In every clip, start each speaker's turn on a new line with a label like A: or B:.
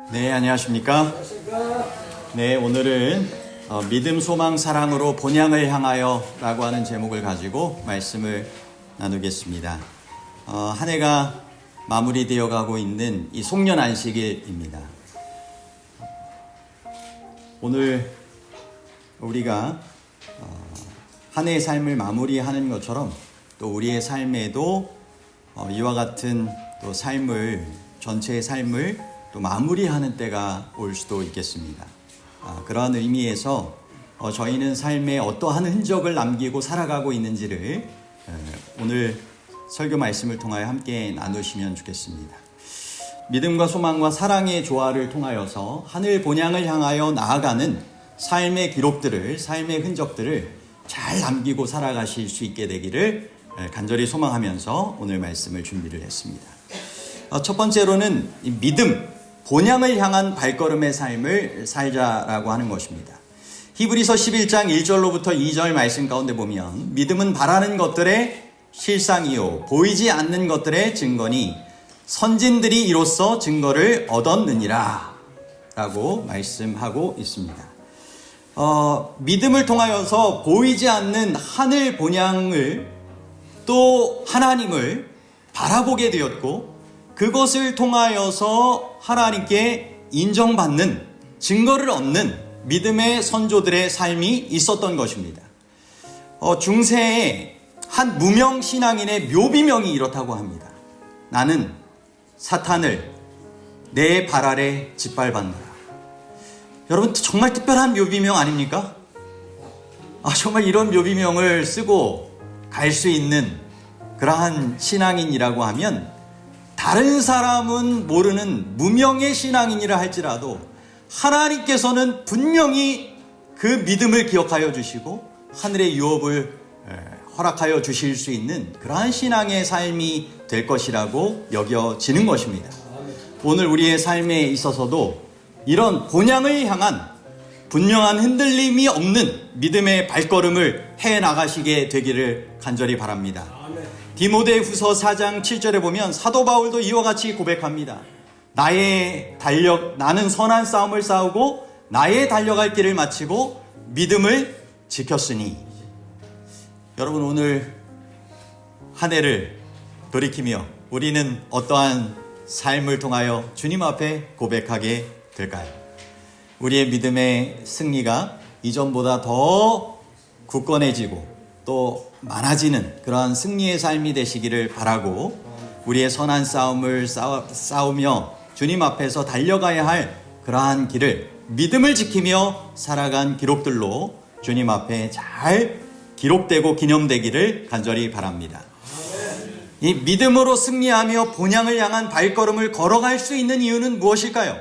A: 네, 안녕하십니까? 네, 오늘은 믿음, 소망, 사랑으로 본향을 향하여 라고 하는 제목을 가지고 말씀을 나누겠습니다. 한 해가 마무리되어 가고 있는 이 송년 안식일입니다. 오늘 우리가 한 해의 삶을 마무리하는 것처럼 또 우리의 삶에도 이와 같은 또 전체의 삶을 또 마무리하는 때가 올 수도 있겠습니다. 그러한 의미에서 저희는 삶에 어떠한 흔적을 남기고 살아가고 있는지를 오늘 설교 말씀을 통하여 함께 나누시면 좋겠습니다. 믿음과 소망과 사랑의 조화를 통하여서 하늘 본향을 향하여 나아가는 삶의 기록들을, 삶의 흔적들을 잘 남기고 살아가실 수 있게 되기를 간절히 소망하면서 오늘 말씀을 준비를 했습니다. 첫 번째로는 믿음, 본향을 향한 발걸음의 삶을 살자라고 하는 것입니다. 히브리서 11장 1절로부터 2절 말씀 가운데 보면 믿음은 바라는 것들의 실상이요 보이지 않는 것들의 증거니 선진들이 이로써 증거를 얻었느니라 라고 말씀하고 있습니다. 믿음을 통하여서 보이지 않는 하늘 본향을 또 하나님을 바라보게 되었고 그것을 통하여서 하나님께 인정받는 증거를 얻는 믿음의 선조들의 삶이 있었던 것입니다. 중세에 한 무명 신앙인의 묘비명이 이렇다고 합니다. 나는 사탄을 내 발 아래 짓밟았노라. 여러분 정말 특별한 묘비명 아닙니까? 정말 이런 묘비명을 쓰고 갈 수 있는 그러한 신앙인이라고 하면 다른 사람은 모르는 무명의 신앙인이라 할지라도 하나님께서는 분명히 그 믿음을 기억하여 주시고 하늘의 유업을 허락하여 주실 수 있는 그러한 신앙의 삶이 될 것이라고 여겨지는 것입니다. 오늘 우리의 삶에 있어서도 이런 본향을 향한 분명한 흔들림이 없는 믿음의 발걸음을 해나가시게 되기를 간절히 바랍니다. 디모데후서 4장 7절에 보면 사도 바울도 이와 같이 고백합니다. 나는 선한 싸움을 싸우고 나의 달려갈 길을 마치고 믿음을 지켰으니. 여러분 오늘 한 해를 돌이키며 우리는 어떠한 삶을 통하여 주님 앞에 고백하게 될까요? 우리의 믿음의 승리가 이전보다 더 굳건해지고 또 많아지는 그러한 승리의 삶이 되시기를 바라고 우리의 선한 싸움을 싸우며 주님 앞에서 달려가야 할 그러한 길을 믿음을 지키며 살아간 기록들로 주님 앞에 잘 기록되고 기념되기를 간절히 바랍니다. 이 믿음으로 승리하며 본향을 향한 발걸음을 걸어갈 수 있는 이유는 무엇일까요?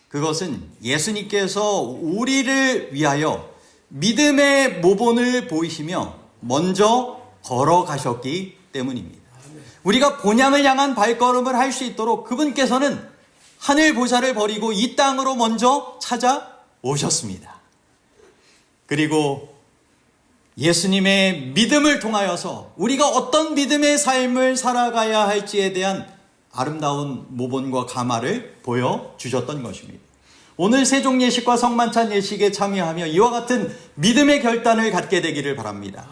A: 그것은 예수님께서 우리를 위하여 믿음의 모본을 보이시며 먼저 걸어가셨기 때문입니다. 우리가 본향을 향한 발걸음을 할 수 있도록 그분께서는 하늘 보좌를 버리고 이 땅으로 먼저 찾아오셨습니다. 그리고 예수님의 믿음을 통하여서 우리가 어떤 믿음의 삶을 살아가야 할지에 대한 아름다운 모본과 가마를 보여주셨던 것입니다. 오늘 세종 예식과 성만찬 예식에 참여하며 이와 같은 믿음의 결단을 갖게 되기를 바랍니다.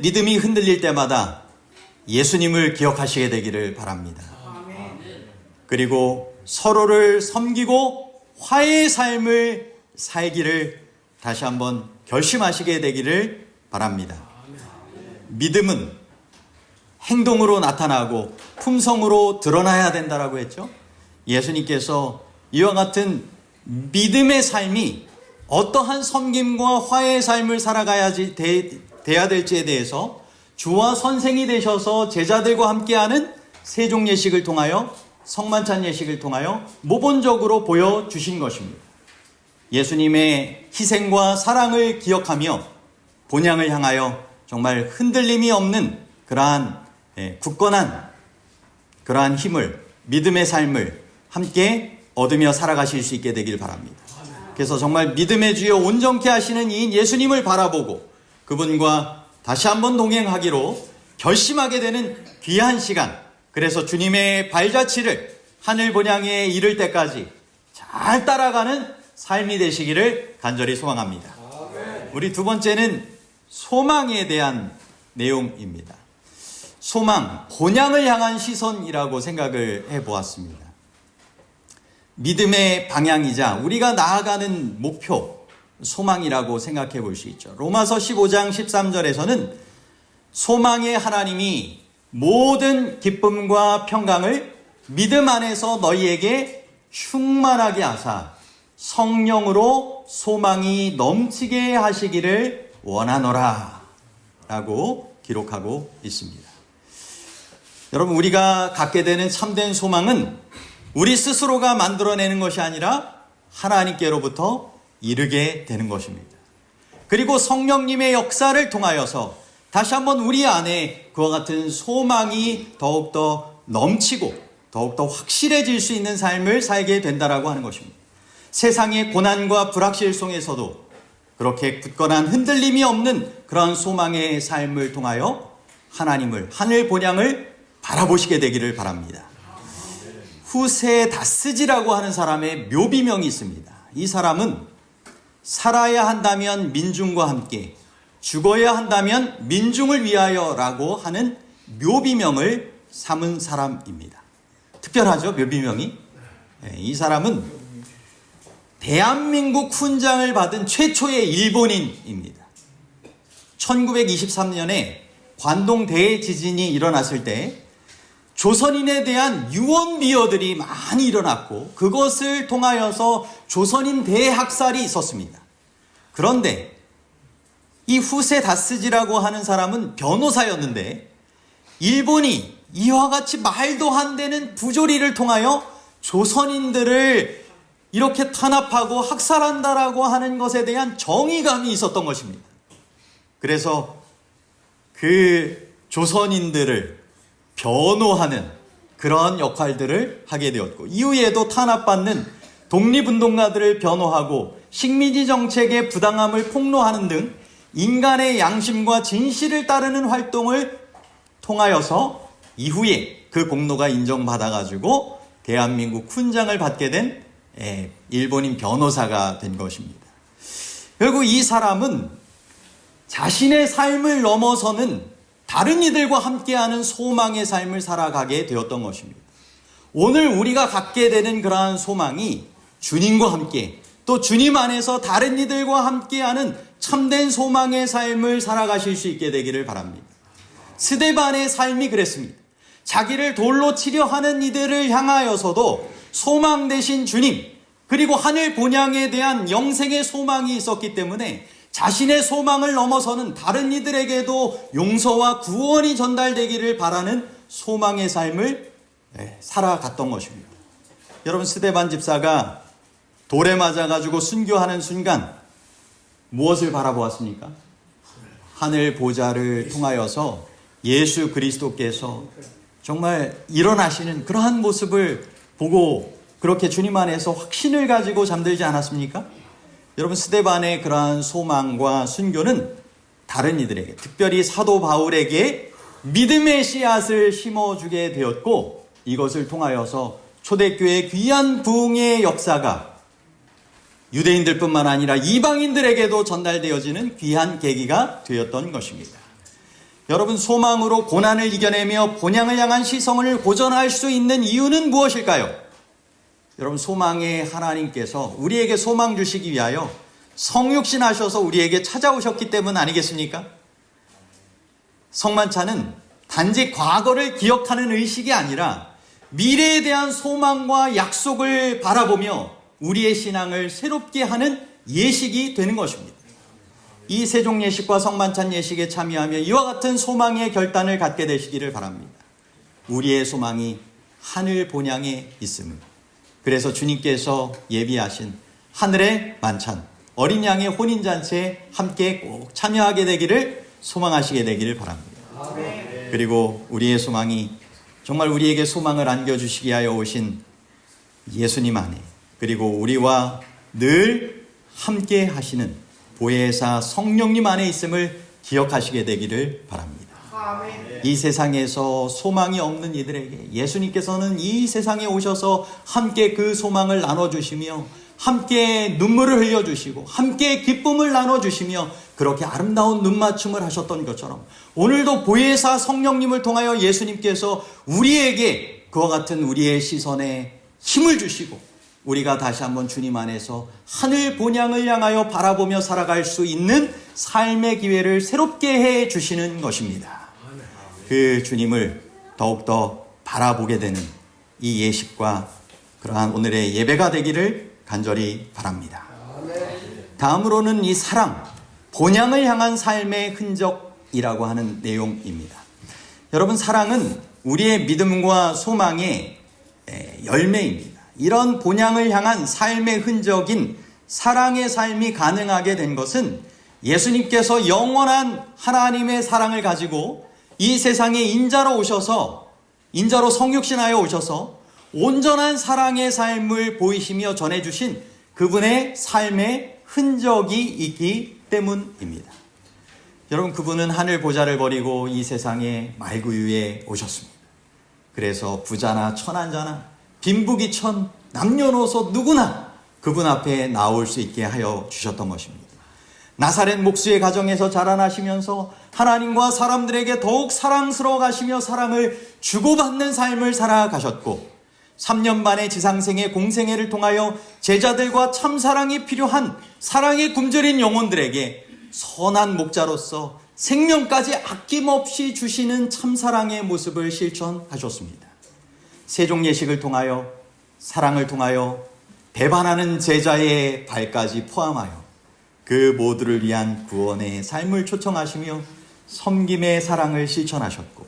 A: 믿음이 흔들릴 때마다 예수님을 기억하시게 되기를 바랍니다. 그리고 서로를 섬기고 화해의 삶을 살기를 다시 한번 결심하시게 되기를 바랍니다. 믿음은 행동으로 나타나고 품성으로 드러나야 된다라고 했죠. 예수님께서 이와 같은 믿음의 삶이 어떠한 섬김과 화해의 삶을 돼야 될지에 대해서 주와 선생이 되셔서 제자들과 함께하는 세종 예식을 통하여 성만찬 예식을 통하여 모본적으로 보여주신 것입니다. 예수님의 희생과 사랑을 기억하며 본향을 향하여 정말 흔들림이 없는 그러한 굳건한 그러한 힘을 믿음의 삶을 함께 얻으며 살아가실 수 있게 되길 바랍니다. 그래서 정말 믿음의 주여 온전케 하시는 이인 예수님을 바라보고 그분과 다시 한번 동행하기로 결심하게 되는 귀한 시간, 그래서 주님의 발자취를 하늘 본향에 이를 때까지 잘 따라가는 삶이 되시기를 간절히 소망합니다. 우리 두 번째는 소망에 대한 내용입니다. 소망, 본향을 향한 시선이라고 생각을 해보았습니다. 믿음의 방향이자 우리가 나아가는 목표, 소망이라고 생각해 볼 수 있죠. 로마서 15장 13절에서는 소망의 하나님이 모든 기쁨과 평강을 믿음 안에서 너희에게 충만하게 하사 성령으로 소망이 넘치게 하시기를 원하노라 라고 기록하고 있습니다. 여러분, 우리가 갖게 되는 참된 소망은 우리 스스로가 만들어내는 것이 아니라 하나님께로부터 이르게 되는 것입니다. 그리고 성령님의 역사를 통하여서 다시 한번 우리 안에 그와 같은 소망이 더욱더 넘치고 더욱더 확실해질 수 있는 삶을 살게 된다라고 하는 것입니다. 세상의 고난과 불확실 속에서도 그렇게 굳건한 흔들림이 없는 그런 소망의 삶을 통하여 하나님을, 하늘 본향을 바라보시게 되기를 바랍니다. 후세다스지라고 하는 사람의 묘비명이 있습니다. 이 사람은 살아야 한다면 민중과 함께, 죽어야 한다면 민중을 위하여 라고 하는 묘비명을 삼은 사람입니다. 특별하죠, 묘비명이. 이 사람은 대한민국 훈장을 받은 최초의 일본인입니다. 1923년에 관동 대지진이 일어났을 때 조선인에 대한 유언비어들이 많이 일어났고 그것을 통하여서 조선인 대학살이 있었습니다. 그런데 이 후세다스지라고 하는 사람은 변호사였는데 일본이 이와 같이 말도 안 되는 부조리를 통하여 조선인들을 이렇게 탄압하고 학살한다라고 하는 것에 대한 정의감이 있었던 것입니다. 그래서 그 조선인들을 변호하는 그런 역할들을 하게 되었고, 이후에도 탄압받는 독립운동가들을 변호하고 식민지 정책의 부당함을 폭로하는 등 인간의 양심과 진실을 따르는 활동을 통하여서 이후에 그 공로가 인정받아가지고 대한민국 훈장을 받게 된 일본인 변호사가 된 것입니다. 결국 이 사람은 자신의 삶을 넘어서는 다른 이들과 함께하는 소망의 삶을 살아가게 되었던 것입니다. 오늘 우리가 갖게 되는 그러한 소망이 주님과 함께, 또 주님 안에서 다른 이들과 함께하는 참된 소망의 삶을 살아가실 수 있게 되기를 바랍니다. 스데반의 삶이 그랬습니다. 자기를 돌로 치려 하는 이들을 향하여서도 소망 되신 주님, 그리고 하늘 본향에 대한 영생의 소망이 있었기 때문에 자신의 소망을 넘어서는 다른 이들에게도 용서와 구원이 전달되기를 바라는 소망의 삶을 살아갔던 것입니다. 여러분, 스데반 집사가 돌에 맞아가지고 순교하는 순간 무엇을 바라보았습니까? 하늘 보좌를 통하여서 예수 그리스도께서 정말 일어나시는 그러한 모습을 보고 그렇게 주님 안에서 확신을 가지고 잠들지 않았습니까? 여러분, 스데반의 그러한 소망과 순교는 다른 이들에게, 특별히 사도 바울에게 믿음의 씨앗을 심어주게 되었고, 이것을 통하여서 초대교회의 귀한 부흥의 역사가 유대인들뿐만 아니라 이방인들에게도 전달되어지는 귀한 계기가 되었던 것입니다. 여러분, 소망으로 고난을 이겨내며 본향을 향한 시선을 고전할 수 있는 이유는 무엇일까요? 여러분, 소망의 하나님께서 우리에게 소망 주시기 위하여 성육신 하셔서 우리에게 찾아오셨기 때문 아니겠습니까? 성만찬은 단지 과거를 기억하는 의식이 아니라 미래에 대한 소망과 약속을 바라보며 우리의 신앙을 새롭게 하는 예식이 되는 것입니다. 이 세종 예식과 성만찬 예식에 참여하며 이와 같은 소망의 결단을 갖게 되시기를 바랍니다. 우리의 소망이 하늘 본향에 있습니다. 그래서 주님께서 예비하신 하늘의 만찬, 어린 양의 혼인잔치에 함께 꼭 참여하게 되기를 소망하시게 되기를 바랍니다. 아멘. 그리고 우리의 소망이 정말 우리에게 소망을 안겨주시기 위하여 오신 예수님 안에, 그리고 우리와 늘 함께 하시는 보혜사 성령님 안에 있음을 기억하시게 되기를 바랍니다. 이 세상에서 소망이 없는 이들에게 예수님께서는 이 세상에 오셔서 함께 그 소망을 나눠주시며 함께 눈물을 흘려주시고 함께 기쁨을 나눠주시며 그렇게 아름다운 눈맞춤을 하셨던 것처럼 오늘도 보혜사 성령님을 통하여 예수님께서 우리에게 그와 같은 우리의 시선에 힘을 주시고 우리가 다시 한번 주님 안에서 하늘 본향을 향하여 바라보며 살아갈 수 있는 삶의 기회를 새롭게 해 주시는 것입니다. 그 주님을 더욱더 바라보게 되는 이 예식과 그러한 오늘의 예배가 되기를 간절히 바랍니다. 다음으로는 이 사랑, 본향을 향한 삶의 흔적이라고 하는 내용입니다. 여러분, 사랑은 우리의 믿음과 소망의 열매입니다. 이런 본향을 향한 삶의 흔적인 사랑의 삶이 가능하게 된 것은 예수님께서 영원한 하나님의 사랑을 가지고 이 세상에 인자로 오셔서 인자로 성육신하여 오셔서 온전한 사랑의 삶을 보이시며 전해주신 그분의 삶의 흔적이 있기 때문입니다. 여러분, 그분은 하늘 보좌를 버리고 이 세상에 말구유에 오셨습니다. 그래서 부자나 천한자나 빈부귀천 남녀노소 누구나 그분 앞에 나올 수 있게 하여 주셨던 것입니다. 나사렛 목수의 가정에서 자라나시면서 하나님과 사람들에게 더욱 사랑스러워 가시며 사랑을 주고받는 삶을 살아가셨고 3년 만에 지상생애 공생애를 통하여 제자들과 참사랑이 필요한 사랑이 굶주린 영혼들에게 선한 목자로서 생명까지 아낌없이 주시는 참사랑의 모습을 실천하셨습니다. 세종예식을 통하여 사랑을 통하여 배반하는 제자의 발까지 포함하여 그 모두를 위한 구원의 삶을 초청하시며 섬김의 사랑을 실천하셨고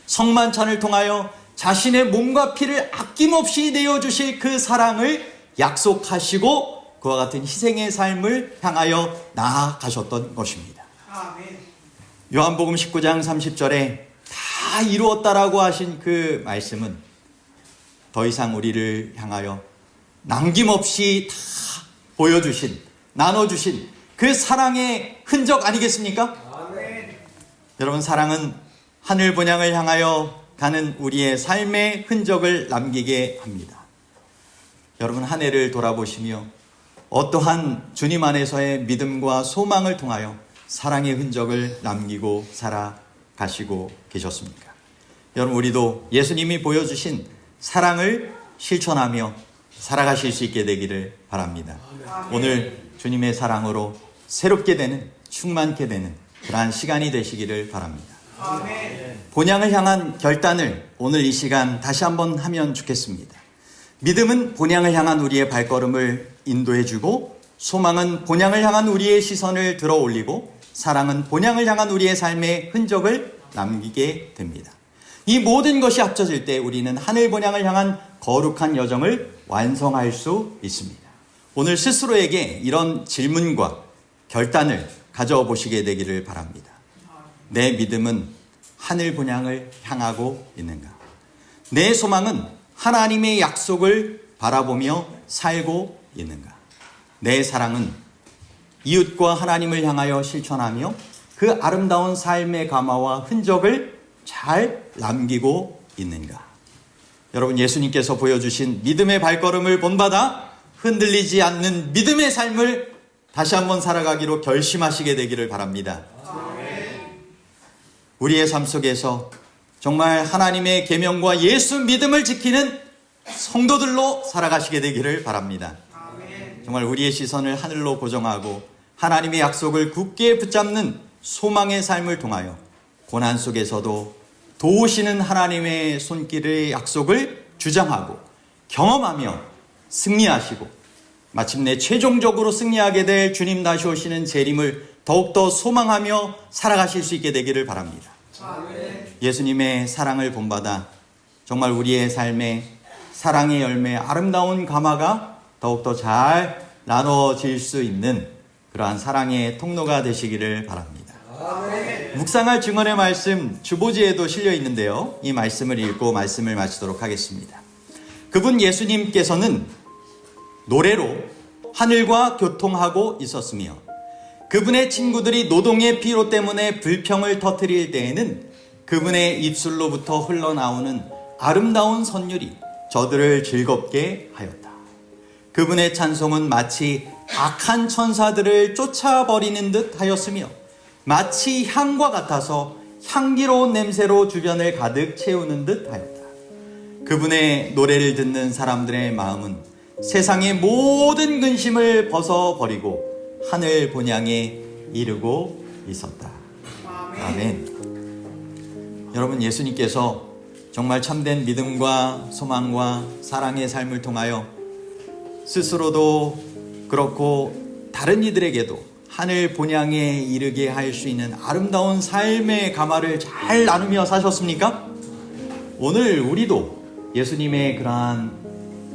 A: 성만찬을 통하여 자신의 몸과 피를 아낌없이 내어주실 그 사랑을 약속하시고 그와 같은 희생의 삶을 향하여 나아가셨던 것입니다. 요한복음 19장 30절에 다 이루었다라고 하신 그 말씀은 더 이상 우리를 향하여 남김없이 다 보여주신, 나눠주신 그 사랑의 흔적 아니겠습니까? 아멘. 여러분, 사랑은 하늘 본향을 향하여 가는 우리의 삶의 흔적을 남기게 합니다. 여러분, 한 해를 돌아보시며 어떠한 주님 안에서의 믿음과 소망을 통하여 사랑의 흔적을 남기고 살아가시고 계셨습니까? 여러분, 우리도 예수님이 보여주신 사랑을 실천하며 살아가실 수 있게 되기를 바랍니다. 오늘 주님의 사랑으로 새롭게 되는, 충만케 되는 그러한 시간이 되시기를 바랍니다. 본향을 향한 결단을 오늘 이 시간 다시 한번 하면 좋겠습니다. 믿음은 본향을 향한 우리의 발걸음을 인도해주고, 소망은 본향을 향한 우리의 시선을 들어 올리고, 사랑은 본향을 향한 우리의 삶의 흔적을 남기게 됩니다. 이 모든 것이 합쳐질 때 우리는 하늘 본향을 향한 거룩한 여정을 완성할 수 있습니다. 오늘 스스로에게 이런 질문과 결단을 가져보시게 되기를 바랍니다. 내 믿음은 하늘 본향을 향하고 있는가? 내 소망은 하나님의 약속을 바라보며 살고 있는가? 내 사랑은 이웃과 하나님을 향하여 실천하며 그 아름다운 삶의 가마와 흔적을 잘 남기고 있는가? 여러분, 예수님께서 보여주신 믿음의 발걸음을 본받아 흔들리지 않는 믿음의 삶을 다시 한번 살아가기로 결심하시게 되기를 바랍니다. 우리의 삶 속에서 정말 하나님의 계명과 예수 믿음을 지키는 성도들로 살아가시게 되기를 바랍니다. 정말 우리의 시선을 하늘로 고정하고 하나님의 약속을 굳게 붙잡는 소망의 삶을 통하여 고난 속에서도 도우시는 하나님의 손길의 약속을 주장하고 경험하며 승리하시고 마침내 최종적으로 승리하게 될 주님 다시 오시는 재림을 더욱더 소망하며 살아가실 수 있게 되기를 바랍니다. 예수님의 사랑을 본받아 정말 우리의 삶에 사랑의 열매, 아름다운 가마가 더욱더 잘 나눠질 수 있는 그러한 사랑의 통로가 되시기를 바랍니다. 묵상할 증언의 말씀 주보지에도 실려 있는데요, 이 말씀을 읽고 말씀을 마치도록 하겠습니다. 그분 예수님께서는 노래로 하늘과 교통하고 있었으며 그분의 친구들이 노동의 피로 때문에 불평을 터뜨릴 때에는 그분의 입술로부터 흘러나오는 아름다운 선율이 저들을 즐겁게 하였다. 그분의 찬송은 마치 악한 천사들을 쫓아버리는 듯 하였으며 마치 향과 같아서 향기로운 냄새로 주변을 가득 채우는 듯 하였다. 그분의 노래를 듣는 사람들의 마음은 세상의 모든 근심을 벗어버리고 하늘 본향에 이르고 있었다. 아멘. 여러분, 예수님께서 정말 참된 믿음과 소망과 사랑의 삶을 통하여 스스로도 그렇고 다른 이들에게도 하늘 본향에 이르게 할 수 있는 아름다운 삶의 가마를 잘 나누며 사셨습니까? 오늘 우리도 예수님의 그러한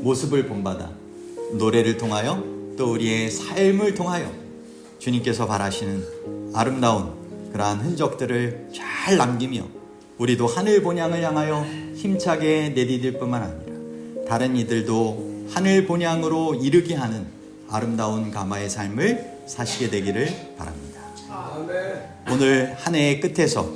A: 모습을 본받아 노래를 통하여 또 우리의 삶을 통하여 주님께서 바라시는 아름다운 그러한 흔적들을 잘 남기며 우리도 하늘 본향을 향하여 힘차게 내디딜 뿐만 아니라 다른 이들도 하늘 본향으로 이르게 하는 아름다운 가마의 삶을 사시게 되기를 바랍니다. 오늘 한 해의 끝에서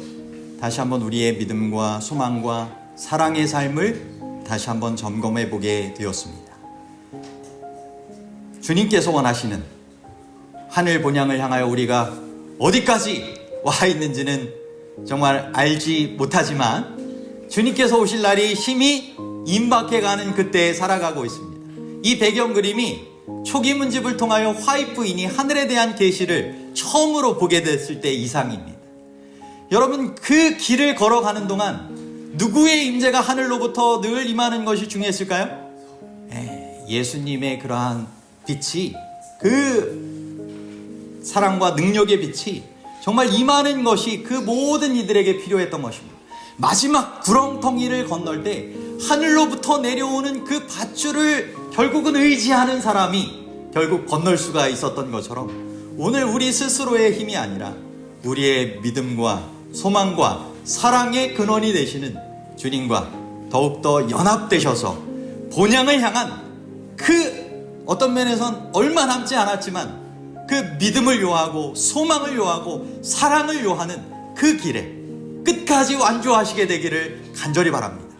A: 다시 한번 우리의 믿음과 소망과 사랑의 삶을 다시 한번 점검해 보게 되었습니다. 주님께서 원하시는 하늘 본향을 향하여 우리가 어디까지 와 있는지는 정말 알지 못하지만 주님께서 오실 날이 심히 임박해 가는 그때에 살아가고 있습니다. 이 배경 그림이 초기 문집을 통하여 화이트인이 하늘에 대한 계시를 처음으로 보게 됐을 때 이상입니다. 여러분, 그 길을 걸어가는 동안 누구의 임재가 하늘로부터 늘 임하는 것이 중요했을까요? 예수님의 그러한 빛이, 그 사랑과 능력의 빛이 정말 임하는 것이 그 모든 이들에게 필요했던 것입니다. 마지막 구렁텅이를 건널 때 하늘로부터 내려오는 그 밧줄을 결국은 의지하는 사람이 결국 건널 수가 있었던 것처럼 오늘 우리 스스로의 힘이 아니라 우리의 믿음과 소망과 사랑의 근원이 되시는 주님과 더욱더 연합되셔서 본향을 향한 그 어떤 면에선 얼마 남지 않았지만 그 믿음을 요하고 소망을 요하고 사랑을 요하는 그 길에 끝까지 완주하시게 되기를 간절히 바랍니다.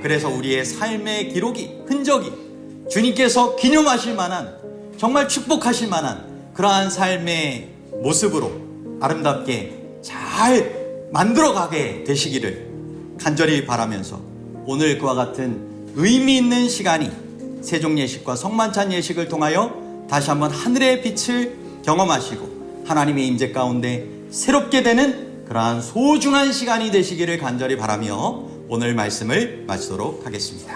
A: 그래서 우리의 삶의 기록이, 흔적이 주님께서 기념하실 만한, 정말 축복하실 만한 그러한 삶의 모습으로 아름답게 잘 만들어가게 되시기를 간절히 바라면서 오늘 그와 같은 의미 있는 시간이 세종 예식과 성만찬 예식을 통하여 다시 한번 하늘의 빛을 경험하시고 하나님의 임재 가운데 새롭게 되는 그러한 소중한 시간이 되시기를 간절히 바라며 오늘 말씀을 마치도록 하겠습니다.